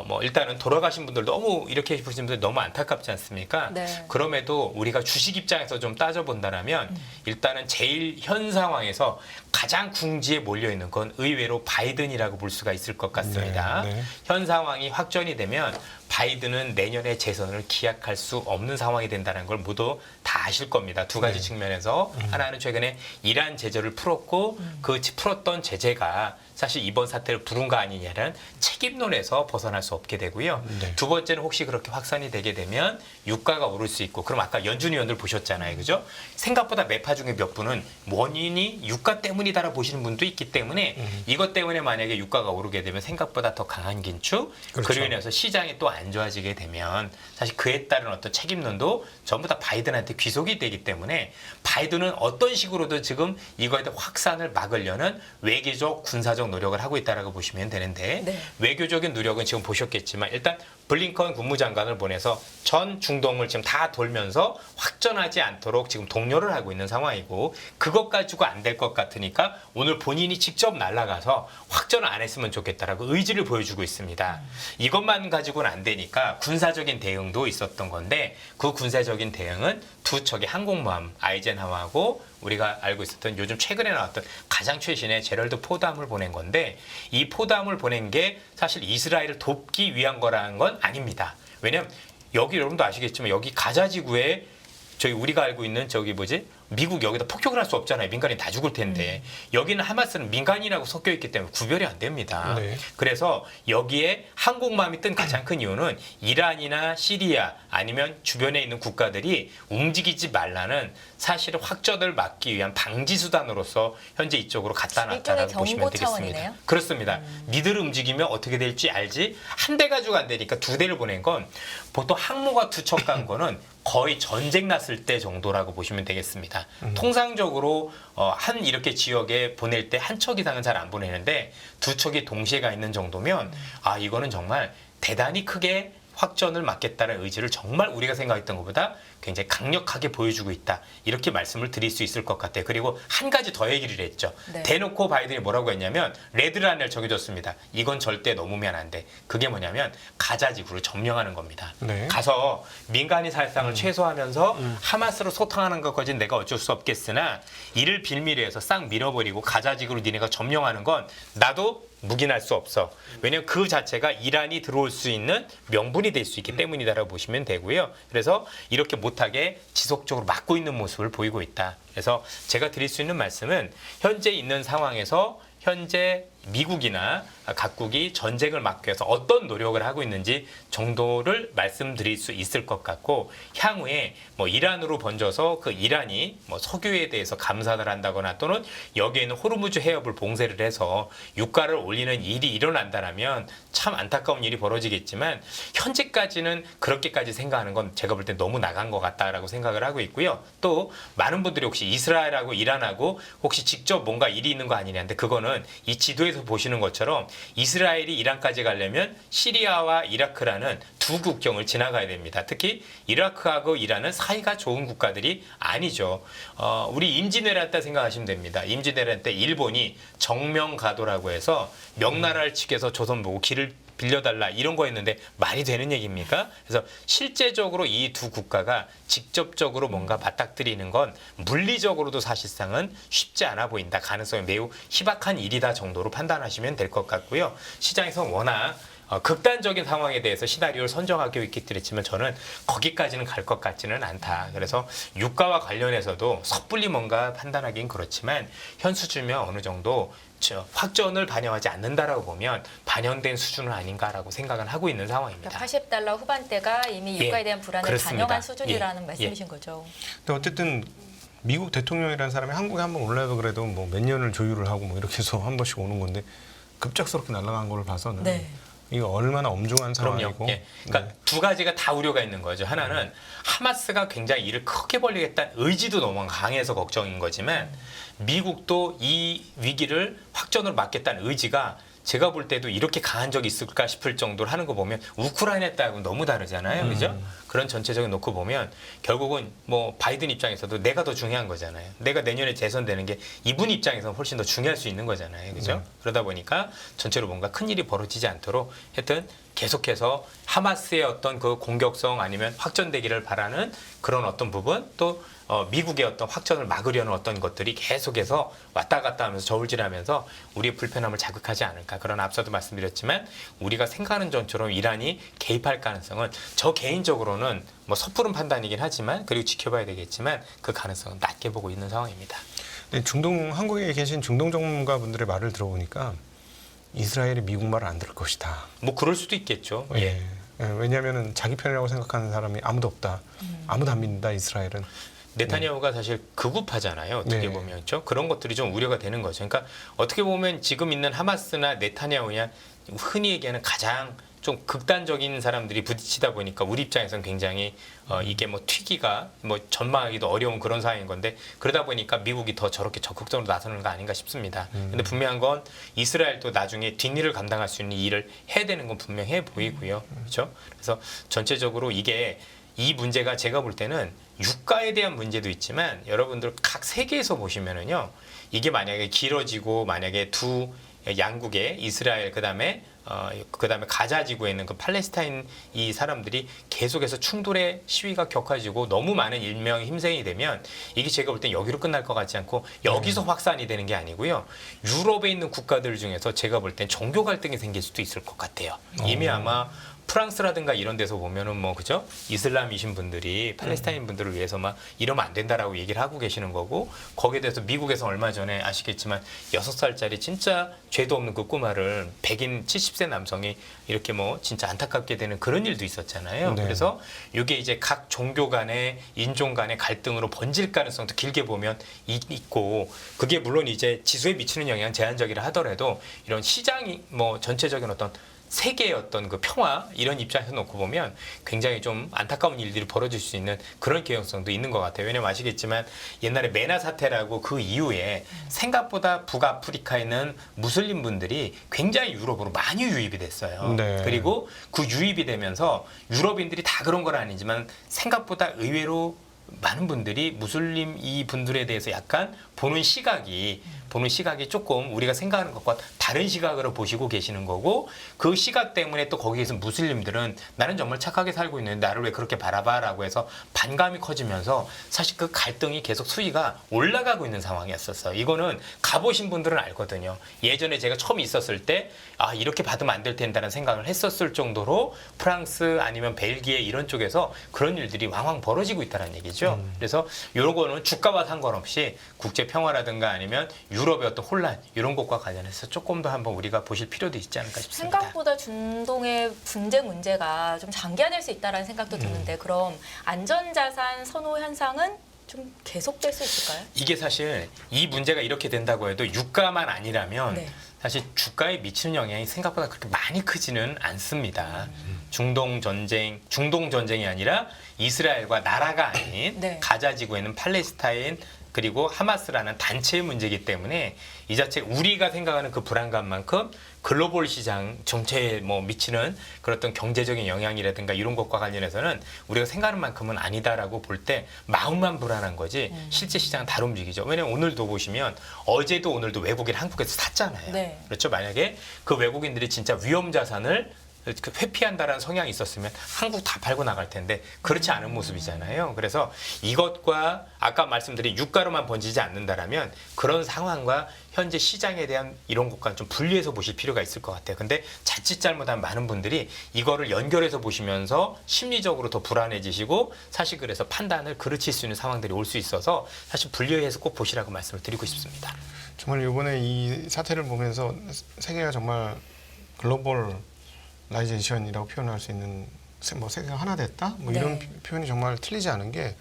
S2: 뭐 일단은 돌아가신 분들 너무 이렇게 보시는 분들 너무 안타깝지 않습니까?
S1: 네.
S2: 그럼에도 우리가 주식 입장에서 좀 따져본다면 일단은 제일 현 상황에서 가장 궁지에 몰려 있는 건 의외로 바이든이라고 볼 수가 있을 것 같습니다.
S3: 네, 네.
S2: 현 상황이 확전이 되면 바이든은 내년에 재선을 기약할 수 없는 상황이 된다는 걸 모두 다 아실 겁니다. 두 가지
S3: 네.
S2: 측면에서 하나는 최근에 이란 제재를 풀었고 그 풀었던 제재가 사실 이번 사태를 부른 거 아니냐는 책임론에서 벗어날 수 없게 되고요.
S3: 네.
S2: 두 번째는 혹시 그렇게 확산이 되게 되면 유가가 오를 수 있고 그럼 아까 연준 의원들 보셨잖아요. 그죠? 생각보다 매파 중에 몇 분은 원인이 유가 때문이다라고 보시는 분도 있기 때문에 이것 때문에 만약에 유가가 오르게 되면 생각보다 더 강한 긴축
S3: 그렇죠.
S2: 그로 인해서 시장이 또 안 좋아지게 되면 사실 그에 따른 어떤 책임론도 전부 다 바이든한테 귀속이 되기 때문에 바이든은 어떤 식으로든 지금 이거에 대한 확산을 막으려는 외교적 군사적 노력을 하고 있다라고 보시면 되는데
S1: 네.
S2: 외교적인 노력은 지금 보셨겠지만 일단 블링컨 국무장관을 보내서 전 중동을 지금 다 돌면서 확전하지 않도록 지금 독려를 하고 있는 상황이고 그것 가지고 안 될 것 같으니까 오늘 본인이 직접 날아가서 확전을 안 했으면 좋겠다라고 의지를 보여주고 있습니다. 이것만 가지고는 안 되니까 군사적인 대응도 있었던 건데 그 군사적인 대응은 두 척의 항공모함 아이젠하워하고 우리가 알고 있었던 요즘 최근에 나왔던 가장 최신의 제럴드 포드함을 보낸 건데 이 포드함을 보낸 게 사실 이스라엘을 돕기 위한 거라는 건 아닙니다. 왜냐하면 여기 여러분도 아시겠지만 여기 가자 지구에 저희 우리가 알고 있는 저기 뭐지? 미국 여기다 폭격을 할 수 없잖아요. 민간인 다 죽을 텐데. 여기는 하마스는 민간인하고 섞여 있기 때문에 구별이 안 됩니다.
S3: 네.
S2: 그래서 여기에 항공모함이 뜬 가장 큰 이유는 이란이나 시리아 아니면 주변에 있는 국가들이 움직이지 말라는 사실은 확전을 막기 위한 방지 수단으로서 현재 이쪽으로 갖다 놨다라고
S1: 일종의
S2: 보시면
S1: 경고
S2: 되겠습니다.
S1: 차원이네요.
S2: 그렇습니다. 니들 움직이면 어떻게 될지 알지? 한 대 가지고 안 되니까 두 대를 보낸 건 보통 항모가 두 척 간 거는 거의 전쟁 났을 때 정도라고 보시면 되겠습니다. 통상적으로 한 이렇게 지역에 보낼 때 한 척 이상은 잘 안 보내는데 두 척이 동시에 가 있는 정도면 아 이거는 정말 대단히 크게 확전을 막겠다는 의지를 정말 우리가 생각했던 것보다 굉장히 강력하게 보여주고 있다. 이렇게 말씀을 드릴 수 있을 것 같아요. 그리고 한 가지 더 얘기를 했죠.
S1: 네.
S2: 대놓고 바이든이 뭐라고 했냐면 레드라인을 정해줬습니다. 이건 절대 넘으면 안 돼. 그게 뭐냐면 가자 지구를 점령하는 겁니다.
S3: 네.
S2: 가서 민간인 살상을 최소화하면서 하마스로 소탕하는 것까지는 내가 어쩔 수 없겠으나 이를 빌미로 해서 싹 밀어버리고 가자 지구를 니네가 점령하는 건 나도 묵인할 수 없어. 왜냐하면 그 자체가 이란이 들어올 수 있는 명분이 될 수 있기 때문이다라고 보시면 되고요. 그래서 이렇게 못하게 지속적으로 막고 있는 모습을 보이고 있다. 그래서 제가 드릴 수 있는 말씀은 현재 있는 상황에서 현재 미국이나 각국이 전쟁을 막기 위해서 어떤 노력을 하고 있는지 정도를 말씀드릴 수 있을 것 같고 향후에 뭐 이란으로 번져서 그 이란이 뭐 석유에 대해서 감사를 한다거나 또는 여기에 있는 호르무즈 해협을 봉쇄를 해서 유가를 올리는 일이 일어난다라면 참 안타까운 일이 벌어지겠지만 현재까지는 그렇게까지 생각하는 건 제가 볼 때 너무 나간 것 같다라고 생각을 하고 있고요. 또 많은 분들이 혹시 이스라엘하고 이란하고 혹시 직접 뭔가 일이 있는 거 아니냐는데 그거는 이 지도에서 보시는 것처럼 이스라엘이 이란까지 가려면 시리아와 이라크라는 두 국경을 지나가야 됩니다. 특히 이라크하고 이란은 사이가 좋은 국가들이 아니죠. 우리 임진왜란 때 생각하시면 됩니다. 임진왜란 때 일본이 정명가도라고 해서 명나라를 치기 위해서 조선 보고 길을 빌려달라 이런 거였는데 말이 되는 얘기입니까? 그래서 실제적으로 이 두 국가가 직접적으로 뭔가 맞닥뜨리는 건 물리적으로도 사실상은 쉽지 않아 보인다. 가능성이 매우 희박한 일이다 정도로 판단하시면 될 것 같고요. 시장에서 워낙 극단적인 상황에 대해서 시나리오를 선정하기로 있기 때문에 저는 거기까지는 갈 것 같지는 않다. 그래서 유가와 관련해서도 섣불리 뭔가 판단하기는 그렇지만 현 수준이면 어느 정도 확전을 반영하지 않는다라고 보면 반영된 수준은 아닌가라고 생각은 하고 있는 상황입니다.
S1: 그러니까 $80 후반대가 이미 유가에 대한 불안을
S2: 그렇습니다.
S1: 반영한 수준이라는
S2: 예,
S1: 말씀이신 거죠.
S3: 근데 어쨌든 미국 대통령이라는 사람이 한국에 한번 올라도 그래도 뭐 몇 년을 조율을 하고 뭐 이렇게 해서 한 번씩 오는 건데 급작스럽게 날아간 걸 봐서는
S1: 네.
S3: 이거 얼마나 엄중한
S2: 그럼요.
S3: 상황이고.
S2: 예. 그러니까 두 가지가 다 우려가 있는 거죠. 하나는 하마스가 굉장히 일을 크게 벌리겠다는 의지도 너무 강해서 걱정인 거지만 미국도 이 위기를 확전으로 막겠다는 의지가 제가 볼 때도 이렇게 강한 적이 있을까 싶을 정도로 하는 거 보면 우크라이나 때하고 너무 다르잖아요. 그죠? 그런 전체적인 놓고 보면 결국은 뭐 바이든 입장에서도 내가 더 중요한 거잖아요. 내가 내년에 재선되는 게 이분 입장에서는 훨씬 더 중요할 수 있는 거잖아요. 그죠? 그러다 보니까 전체로 뭔가 큰일이 벌어지지 않도록 하여튼 계속해서 하마스의 어떤 그 공격성 아니면 확전되기를 바라는 그런 어떤 부분 또 미국의 어떤 확전을 막으려는 어떤 것들이 계속해서 왔다 갔다 하면서 저울질하면서 우리의 불편함을 자극하지 않을까. 그러나 앞서도 말씀드렸지만 우리가 생각하는 전처럼 이란이 개입할 가능성은 저 개인적으로는 뭐 섣부른 판단이긴 하지만 그리고 지켜봐야 되겠지만 그 가능성은 낮게 보고 있는 상황입니다.
S3: 근데 한국에 계신 중동 전문가분들의 말을 들어보니까 이스라엘이 미국 말을 안 들을 것이다.
S2: 뭐 그럴 수도 있겠죠.
S3: 예. 왜냐하면 자기 편이라고 생각하는 사람이 아무도 없다. 아무도 안 믿는다 이스라엘은.
S2: 네타냐후가 사실 극우파잖아요. 어떻게
S3: 네.
S2: 보면 그렇죠? 그런 것들이 좀 우려가 되는 거죠. 그러니까 어떻게 보면 지금 있는 하마스나 네타냐후냐 흔히 얘기하는 가장 좀 극단적인 사람들이 부딪히다 보니까 우리 입장에서는 굉장히 이게 뭐 튀기가 뭐 전망하기도 어려운 그런 상황인 건데 그러다 보니까 미국이 더 저렇게 적극적으로 나서는 거 아닌가 싶습니다. 근데 분명한 건 이스라엘도 나중에 뒷일을 감당할 수 있는 일을 해야 되는 건 분명해 보이고요. 그렇죠? 그래서 전체적으로 이게 이 문제가 제가 볼 때는 유가에 대한 문제도 있지만 여러분들 각 세계에서 보시면은요 이게 만약에 길어지고 만약에 두 양국의 이스라엘 그다음에 가자 지구에 있는 그 팔레스타인 이 사람들이 계속해서 충돌의 시위가 격화지고 너무 많은 일명의 힘생이 되면 이게 제가 볼 땐 여기로 끝날 것 같지 않고 여기서 확산이 되는 게 아니고요. 유럽에 있는 국가들 중에서 제가 볼 땐 종교 갈등이 생길 수도 있을 것 같아요. 이미 아마 프랑스라든가 이런 데서 보면은 뭐 그죠? 이슬람이신 분들이 팔레스타인 분들을 위해서 막 이러면 안 된다라고 얘기를 하고 계시는 거고 거기에 대해서 미국에서 얼마 전에 아시겠지만 6살짜리 진짜 죄도 없는 그 꼬마를 백인 70세 남성이 이렇게 뭐 진짜 안타깝게 되는 그런 일도 있었잖아요.
S3: 네.
S2: 그래서 이게 이제 각 종교 간의 인종 간의 갈등으로 번질 가능성도 길게 보면 있고 그게 물론 이제 지수에 미치는 영향은 제한적이라 하더라도 이런 시장이 뭐 전체적인 어떤 세계의 어떤 그 평화 이런 입장에서 놓고 보면 굉장히 좀 안타까운 일들이 벌어질 수 있는 그런 개연성도 있는 것 같아요. 왜냐면 아시겠지만 옛날에 메나 사태라고 그 이후에 생각보다 북아프리카에 있는 무슬림 분들이 굉장히 유럽으로 많이 유입이 됐어요.
S3: 네.
S2: 그리고 그 유입이 되면서 유럽인들이 다 그런 건 아니지만 생각보다 의외로 많은 분들이 무슬림 이 분들에 대해서 약간 보는 시각이 조금 우리가 생각하는 것과 다른 시각으로 보시고 계시는 거고 그 시각 때문에 또 거기에서 무슬림들은 나는 정말 착하게 살고 있는데 나를 왜 그렇게 바라봐라고 해서 반감이 커지면서 사실 그 갈등이 계속 수위가 올라가고 있는 상황이었었어요. 이거는 가보신 분들은 알거든요. 예전에 제가 처음 있었을 때 이렇게 받으면 안 될 텐다는 생각을 했었을 정도로 프랑스 아니면 벨기에 이런 쪽에서 그런 일들이 왕왕 벌어지고 있다는 얘기죠. 그래서 이런 거는 주가와 상관없이 국제 평화라든가 아니면 유럽의 어떤 혼란 이런 것과 관련해서 조금 더 한번 우리가 보실 필요도 있지 않을까 싶습니다.
S1: 생각보다 중동의 분쟁 문제가 좀 장기화될 수 있다는 생각도 드는데 그럼 안전자산 선호 현상은 좀 계속될 수 있을까요?
S2: 이게 사실 이 문제가 이렇게 된다고 해도 유가만 아니라면
S1: 네.
S2: 사실 주가에 미치는 영향이 생각보다 그렇게 많이 크지는 않습니다. 중동 전쟁이 아니라 이스라엘과 나라가 아닌
S1: 네.
S2: 가자 지구에 있는 팔레스타인 그리고 하마스라는 단체의 문제이기 때문에 이 자체 우리가 생각하는 그 불안감만큼 글로벌 시장 정체에 뭐 미치는 그런 어떤 경제적인 영향이라든가 이런 것과 관련해서는 우리가 생각하는 만큼은 아니다라고 볼 때 마음만 불안한 거지 실제 시장은 다 움직이죠. 왜냐면 오늘도 보시면 어제도 오늘도 외국인 한국에서 샀잖아요.
S1: 네.
S2: 그렇죠. 만약에 그 외국인들이 진짜 위험 자산을 회피한다라는 성향이 있었으면 한국 다 팔고 나갈 텐데 그렇지 않은 모습이잖아요. 그래서 이것과 아까 말씀드린 유가로만 번지지 않는다라면 그런 상황과 현재 시장에 대한 이런 것과 좀 분리해서 보실 필요가 있을 것 같아요. 근데 자칫 잘못한 많은 분들이 이거를 연결해서 보시면서 심리적으로 더 불안해지시고 사실 그래서 판단을 그르칠 수 있는 상황들이 올 수 있어서 사실 분리해서 꼭 보시라고 말씀을 드리고 싶습니다.
S3: 정말 이번에 이 사태를 보면서 세계가 정말 글로벌 라이제이션이라고 표현할 수 있는 뭐 세계가 하나 됐다? 뭐 이런
S1: 네.
S3: 표현이 정말 틀리지 않은 게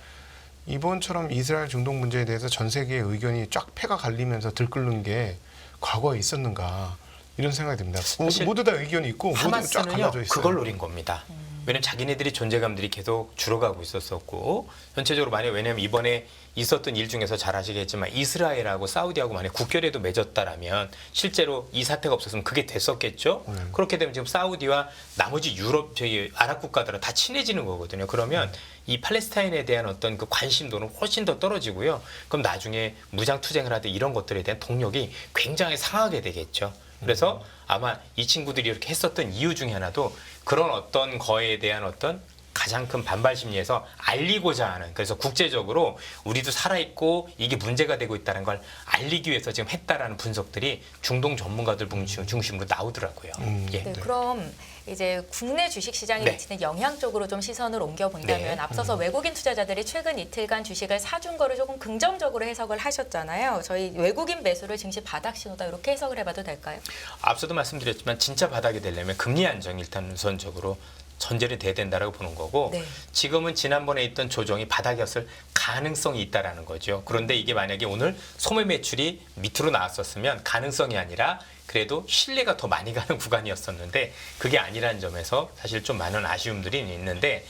S3: 이번처럼 이스라엘 중동 문제에 대해서 전 세계의 의견이 쫙 패가 갈리면서 들끓는 게 과거에 있었는가? 이런 생각이 듭니다.
S2: 사실
S3: 모두 다 의견이 있고 모두 쫙
S2: 하마스는요
S3: 갈라져 있어요.
S2: 그걸 노린 겁니다. 왜냐면 자기네들이 존재감들이 계속 줄어가고 있었었고 전체적으로 만약 왜냐면 이번에 있었던 일 중에서 잘 아시겠지만 이스라엘하고 사우디하고 만약 국결에도 맺었다라면 실제로 이 사태가 없었으면 그게 됐었겠죠. 그렇게 되면 지금 사우디와 나머지 유럽 저희 아랍 국가들은 다 친해지는 거거든요. 그러면 이 팔레스타인에 대한 어떤 그 관심도는 훨씬 더 떨어지고요. 그럼 나중에 무장 투쟁을 하든 이런 것들에 대한 동력이 굉장히 상하게 되겠죠. 그래서 아마 이 친구들이 이렇게 했었던 이유 중에 하나도 그런 어떤 거에 대한 어떤 가장 큰 반발 심리에서 알리고자 하는 그래서 국제적으로 우리도 살아있고 이게 문제가 되고 있다는 걸 알리기 위해서 지금 했다라는 분석들이 중동 전문가들 중심으로 나오더라고요. 예.
S1: 네, 그럼 이제 국내 주식시장에
S2: 네.
S1: 미치는 영향 쪽으로 좀 시선을 옮겨본다면
S2: 네.
S1: 앞서서 외국인 투자자들이 최근 이틀간 주식을 사준 거를 조금 긍정적으로 해석을 하셨잖아요. 저희 외국인 매수를 증시 바닥 신호다 이렇게 해석을 해봐도 될까요?
S2: 앞서도 말씀드렸지만 진짜 바닥이 되려면 금리 안정이 일단 우선적으로 전제를 돼야 된다라고 보는 거고
S1: 네.
S2: 지금은 지난번에 있던 조정이 바닥이었을 가능성이 있다라는 거죠. 그런데 이게 만약에 오늘 소매 매출이 밑으로 나왔었으면 가능성이 아니라 그래도 신뢰가 더 많이 가는 구간이었었는데 그게 아니라는 점에서 사실 좀 많은 아쉬움들이 있는데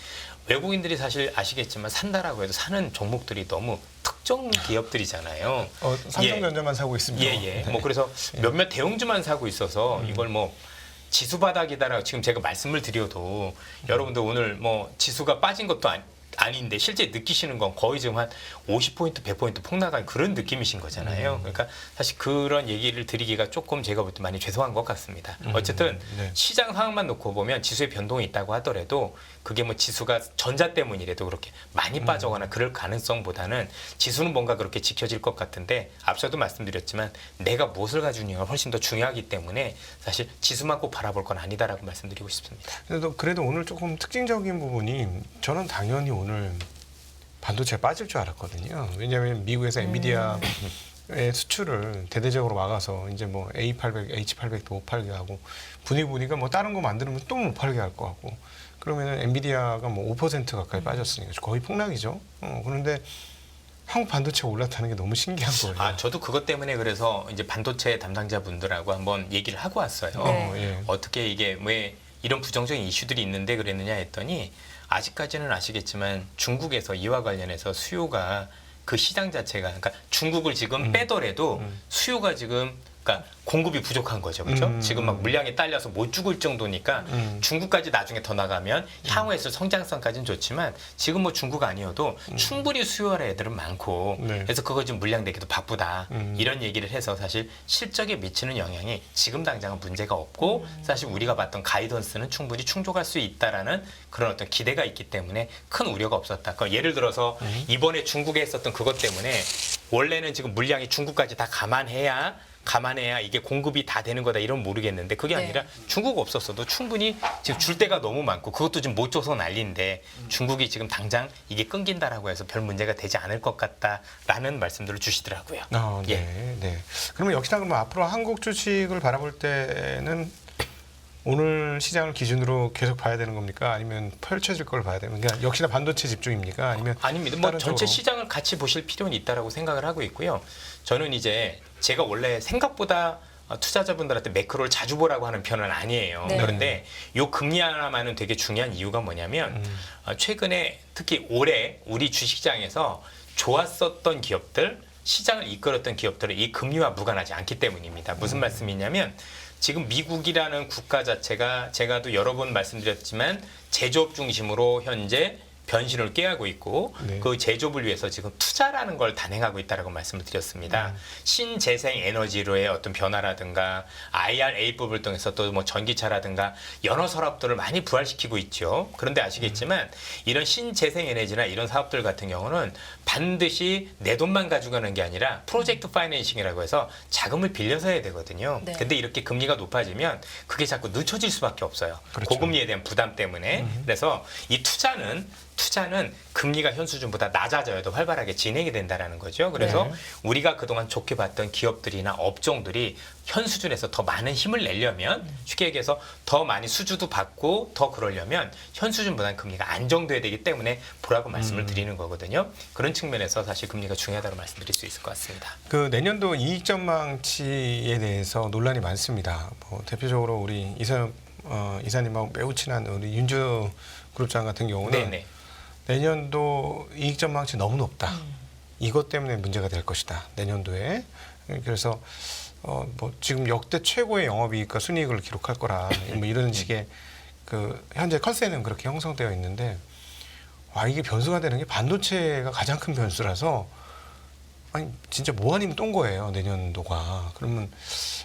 S2: 외국인들이 사실 아시겠지만 산다라고 해도 사는 종목들이 너무 특정 기업들이잖아요.
S3: 삼성전자만 사고 있습니다.
S2: 예. 뭐 그래서 몇몇 대형주만 사고 있어서 이걸 뭐 지수 바닥이다라고 지금 제가 말씀을 드려도 여러분들 오늘 뭐 지수가 빠진 것도 아닌데 실제 느끼시는 건 거의 지금 한 50포인트, 100포인트 폭락한 그런 느낌이신 거잖아요. 그러니까 사실 그런 얘기를 드리기가 조금 제가 볼 때 많이 죄송한 것 같습니다. 어쨌든
S3: 네.
S2: 시장 상황만 놓고 보면 지수의 변동이 있다고 하더라도 그게 뭐 지수가 전자 때문이라도 그렇게 많이 빠져거나 그럴 가능성보다는 지수는 뭔가 그렇게 지켜질 것 같은데 앞서도 말씀드렸지만 내가 무엇을 가지느냐가 훨씬 더 중요하기 때문에 사실 지수만 꼭 바라볼 건 아니다라고 말씀드리고 싶습니다.
S3: 그래도 오늘 조금 특징적인 부분이 저는 당연히 오늘 반도체 빠질 줄 알았거든요. 왜냐하면 미국에서 엔비디아의 수출을 대대적으로 막아서 이제 뭐 A800, H800도 못 팔게 하고 분위기가 뭐 다른 거 만들면 또 못 팔게 할 것 같고 그러면은 엔비디아가 뭐 5% 가까이 빠졌으니까 거의 폭락이죠. 그런데 한국 반도체가 올랐다는 게 너무 신기한 거예요.
S2: 아, 저도 그것 때문에 그래서 이제 반도체 담당자분들하고 한번 얘기를 하고 왔어요.
S1: 네.
S2: 어떻게 이게 왜 이런 부정적인 이슈들이 있는데 그랬느냐 했더니 아직까지는 아시겠지만 중국에서 이와 관련해서 수요가 그 시장 자체가 그러니까 중국을 지금 빼더라도 수요가 지금 그러니까 공급이 부족한 거죠. 그렇죠? 지금 막 물량이 딸려서 못 죽을 정도니까 중국까지 나중에 더 나가면 향후에서 성장성까지는 좋지만 지금 뭐 중국 아니어도 충분히 수요할 애들은 많고
S3: 네.
S2: 그래서 그거 좀 물량 내기도 바쁘다. 이런 얘기를 해서 사실 실적에 미치는 영향이 지금 당장은 문제가 없고 사실 우리가 봤던 가이던스는 충분히 충족할 수 있다라는 그런 어떤 기대가 있기 때문에 큰 우려가 없었다. 그러니까 예를 들어서 이번에 중국에 했었던 그것 때문에 원래는 지금 물량이 중국까지 다 감안해야 이게 공급이 다 되는 거다 이런 모르겠는데 그게
S1: 네.
S2: 아니라 중국 없었어도 충분히 지금 줄 데가 너무 많고 그것도 지금 못 줘서 난리인데 중국이 지금 당장 이게 끊긴다라고 해서 별 문제가 되지 않을 것 같다라는 말씀들을 주시더라고요.
S3: 네,
S2: 예.
S3: 네. 그러면 역시나 그러면 앞으로 한국 주식을 바라볼 때는 오늘 시장을 기준으로 계속 봐야 되는 겁니까? 아니면 펼쳐질 걸 봐야 되는 그러니까 역시나 반도체 집중입니까? 아니면
S2: 아닙니다. 뭐
S3: 다른
S2: 전체
S3: 쪽으로?
S2: 시장을 같이 보실 필요는 있다라고 생각을 하고 있고요. 저는 이제 제가 원래 생각보다 투자자분들한테 매크로를 자주 보라고 하는 편은 아니에요.
S1: 네.
S2: 그런데 요 금리 하나만은 되게 중요한 이유가 뭐냐면 최근에 특히 올해 우리 주식시장에서 좋았었던 기업들, 시장을 이끌었던 기업들은 이 금리와 무관하지 않기 때문입니다. 무슨 말씀이냐면 지금 미국이라는 국가 자체가 제가도 여러 번 말씀드렸지만 제조업 중심으로 현재 변신을 꾀하고 있고
S3: 네.
S2: 그 제조업을 위해서 지금 투자라는 걸 단행하고 있다라고 말씀을 드렸습니다. 신재생 에너지로의 어떤 변화라든가 IRA법을 통해서 또 뭐 전기차라든가 여러 산업들을 많이 부활시키고 있죠. 그런데 아시겠지만 이런 신재생 에너지나 이런 사업들 같은 경우는 반드시 내 돈만 가져가는 게 아니라 프로젝트 파이낸싱이라고 해서 자금을 빌려서 해야 되거든요.
S1: 네.
S2: 근데 이렇게 금리가 높아지면 그게 자꾸 늦춰질 수밖에 없어요.
S3: 그렇죠.
S2: 고금리에 대한 부담 때문에. 그래서 이 투자는 투자는 금리가 현 수준보다 낮아져도 활발하게 진행이 된다라는 거죠. 그래서
S1: 네.
S2: 우리가 그동안 좋게 봤던 기업들이나 업종들이 현 수준에서 더 많은 힘을 내려면 쉽게 얘기해서 더 많이 수주도 받고 더 그러려면 현 수준보다는 금리가 안정돼야 되기 때문에 보라고 말씀을 드리는 거거든요. 그런 측면에서 사실 금리가 중요하다고 말씀드릴 수 있을 것 같습니다.
S3: 그 내년도 이익 전망치에 대해서 논란이 많습니다. 뭐 대표적으로 우리 이사님하고 매우 친한 우리 윤주 그룹장 같은 경우는
S2: 네네.
S3: 내년도 이익 전망치 너무 높다. 이것 때문에 문제가 될 것이다. 내년도에. 그래서 뭐 지금 역대 최고의 영업이익과 순이익을 기록할 거라 뭐 이런 식의 그 현재 컨센은 그렇게 형성되어 있는데 와 이게 변수가 되는 게 반도체가 가장 큰 변수라서 아니 진짜 뭐 아니면 똥 거예요 내년도가. 그러면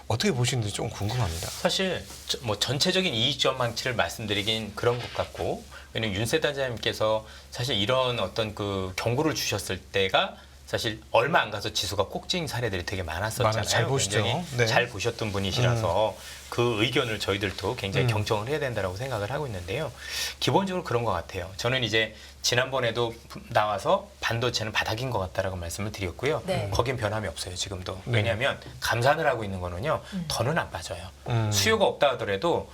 S3: 어떻게 보시는지 좀 궁금합니다.
S2: 사실 뭐 전체적인 이익 전망치를 말씀드리긴 그런 것 같고 왜냐면 윤 세단장님께서 사실 이런 어떤 그 경고를 주셨을 때가 사실 얼마 안 가서 지수가 꼭지인 사례들이 되게 많았었잖아요.
S3: 잘 보시죠.
S2: 굉장히
S3: 네.
S2: 잘 보셨던 분이시라서 그 의견을 저희들도 굉장히 경청을 해야 된다고 생각을 하고 있는데요. 기본적으로 그런 것 같아요. 저는 이제 지난번에도 나와서 반도체는 바닥인 것 같다라고 말씀을 드렸고요.
S1: 네.
S2: 거긴 변함이 없어요, 지금도.
S3: 네.
S2: 왜냐하면 감산을 하고 있는 거는요, 더는 안 빠져요.
S3: 음.
S2: 수요가 없다 하더라도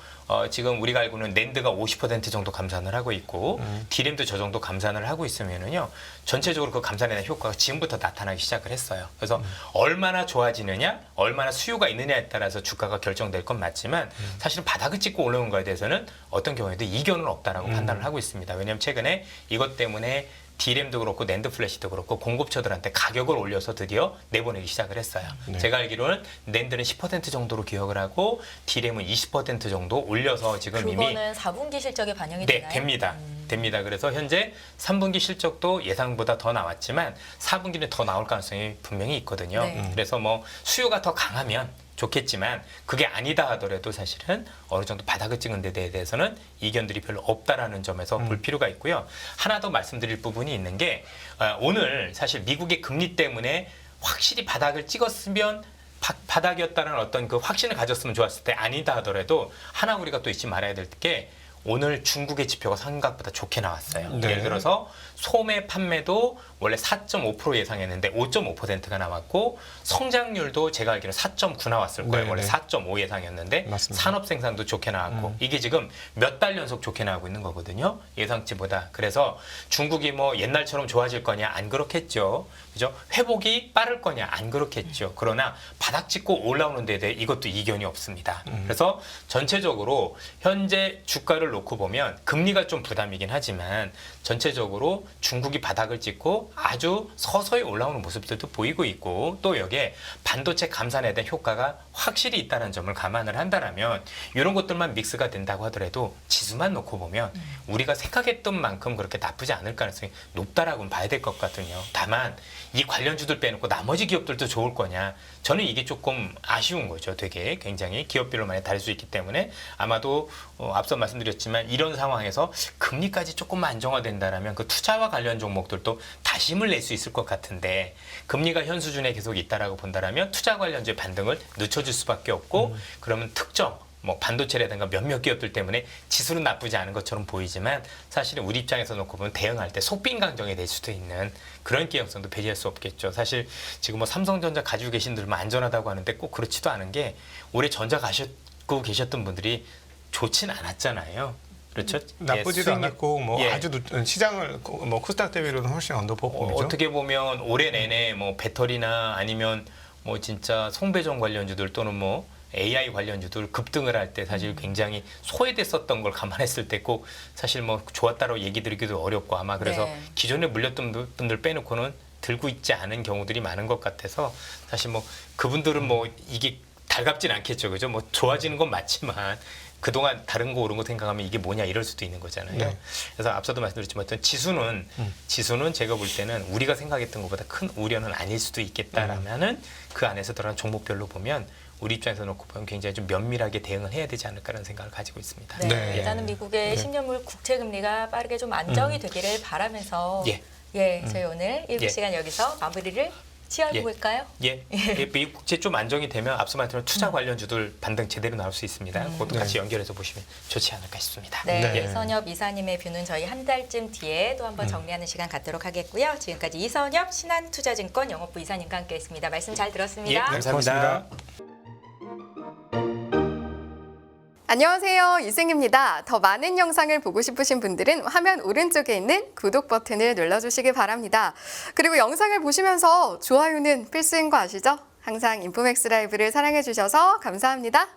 S2: 지금 우리가 알고는 낸드가 50% 정도 감산을 하고 있고 디램도 저 정도 감산을 하고 있으면은요 전체적으로 그 감산에 대한 효과가 지금부터 나타나기 시작을 했어요. 그래서 얼마나 좋아지느냐, 얼마나 수요가 있느냐에 따라서 주가가 결정될 건 맞지만 사실은 바닥을 찍고 올라오는 거에 대해서는 어떤 경우에도 이견은 없다라고 판단을 하고 있습니다. 왜냐하면 최근에 이것 때문에 디램도 그렇고 낸드 플래시도 그렇고 공급처들한테 가격을 올려서 드디어 내보내기 시작을 했어요.
S3: 네.
S2: 제가 알기로는 낸드는 10% 정도로 기억을 하고 디램은 20% 정도 올려서 지금 이미
S1: 그거는 4분기 실적에 반영이
S2: 네,
S1: 되나요?
S2: 됩니다. 그래서 현재 3분기 실적도 예상보다 더 나왔지만 4분기는 더 나올 가능성이 분명히 있거든요.
S1: 네.
S2: 그래서 뭐 수요가 더 강하면 좋겠지만 그게 아니다 하더라도 사실은 어느 정도 바닥을 찍은 데 대해서는 이견들이 별로 없다라는 점에서 볼 필요가 있고요. 하나 더 말씀드릴 부분이 있는 게 오늘 사실 미국의 금리 때문에 확실히 바닥을 찍었으면 바닥이었다는 어떤 그 확신을 가졌으면 좋았을 때 아니다 하더라도 하나 우리가 또 잊지 말아야 될 게 오늘 중국의 지표가 생각보다 좋게 나왔어요.
S3: 네.
S2: 예를 들어서 소매 판매도 원래 4.5% 예상했는데 5.5%가 나왔고 성장률도 제가 알기로는 4.9 나왔을 거예요.
S3: 네,
S2: 원래
S3: 네.
S2: 4.5 예상이었는데
S3: 맞습니다.
S2: 산업 생산도 좋게 나왔고 이게 지금 몇 달 연속 좋게 나오고 있는 거거든요. 예상치보다. 그래서 중국이 뭐 옛날처럼 좋아질 거냐 안 그렇겠죠. 그죠? 회복이 빠를 거냐 안 그렇겠죠. 그러나 바닥 찍고 올라오는 데에 대해 이것도 이견이 없습니다. 그래서 전체적으로 현재 주가를 놓고 보면 금리가 좀 부담이긴 하지만 전체적으로 중국이 바닥을 찍고 아주 서서히 올라오는 모습들도 보이고 있고 또 여기에 반도체 감산에 대한 효과가 확실히 있다는 점을 감안을 한다면 이런 것들만 믹스가 된다고 하더라도 지수만 놓고 보면 우리가 생각했던 만큼 그렇게 나쁘지 않을 가능성이 높다라고는 봐야 될 것 같거든요. 다만 이 관련주들 빼놓고 나머지 기업들도 좋을 거냐? 저는 이게 조금 아쉬운 거죠. 되게 굉장히 기업별로 많이 다를 수 있기 때문에 아마도 앞서 말씀드렸지만 이런 상황에서 금리까지 조금만 안정화된다라면 그 투자와 관련 종목들도 다시 힘을 낼 수 있을 것 같은데 금리가 현 수준에 계속 있다라고 본다라면 투자 관련주의 반등을 늦춰줄 수밖에 없고 그러면 특정 뭐 반도체라든가 몇몇 기업들 때문에 지수는 나쁘지 않은 것처럼 보이지만 사실은 우리 입장에서 놓고 보면 대응할 때 속빈 강정이 될 수도 있는 그런 기능성도 배제할 수 없겠죠. 사실 지금 뭐 삼성전자 가지고 계신 분들만 안전하다고 하는데 꼭 그렇지도 않은 게 올해 전자 가지고 계셨던 분들이 좋진 않았잖아요. 그렇죠?
S3: 나쁘지도 않았고 뭐
S2: 예.
S3: 아주 시장을 뭐 코스닥 대비로는 훨씬 언더퍼폼이죠.
S2: 어떻게 보면 올해 내내 뭐 배터리나 아니면 뭐 진짜 송배전 관련주들 또는 뭐 AI 관련주들 급등을 할 때 사실 굉장히 소외됐었던 걸 감안했을 때 꼭 사실 뭐 좋았다고 얘기 드리기도 어렵고 아마 그래서
S1: 네.
S2: 기존에 물렸던 분들 빼놓고는 들고 있지 않은 경우들이 많은 것 같아서 사실 뭐 그분들은 뭐 이게 달갑진 않겠죠. 그죠? 뭐 좋아지는 건 맞지만 그동안 다른 거 오른 거 생각하면 이게 뭐냐 이럴 수도 있는 거잖아요.
S3: 네.
S2: 그래서 앞서도 말씀드렸지만 어떤 지수는 제가 볼 때는 우리가 생각했던 것보다 큰 우려는 아닐 수도 있겠다라면은 그 안에서 들어간 종목별로 보면 우리 입장에서 놓고 보면 굉장히 좀 면밀하게 대응을 해야 되지 않을까라는 생각을 가지고 있습니다.
S1: 네.
S3: 네.
S1: 일단은 미국의 10년물 국채 금리가 빠르게 좀 안정이 되기를 바라면서
S2: 예.
S1: 저희 오늘 1부
S2: 예.
S1: 시간 여기서 마무리를 치열볼까요?
S2: 예, 미국 국채 좀 안정이 되면 앞서 말했던 투자 관련주들 반등 제대로 나올 수 있습니다. 그것도 같이 연결해서 보시면 좋지 않을까 싶습니다.
S1: 네,
S3: 네.
S1: 이선엽 이사님의 뷰는 저희 한 달쯤 뒤에 또 한번 정리하는 시간 갖도록 하겠고요. 지금까지 이선엽 신한투자증권 영업부 이사님과 함께했습니다. 말씀 잘 들었습니다.
S2: 예, 감사합니다.
S4: 안녕하세요. 이승입니다. 더 많은 영상을 보고 싶으신 분들은 화면 오른쪽에 있는 구독 버튼을 눌러주시기 바랍니다. 그리고 영상을 보시면서 좋아요는 필수인 거 아시죠? 항상 인포맥스 라이브를 사랑해 주셔서 감사합니다.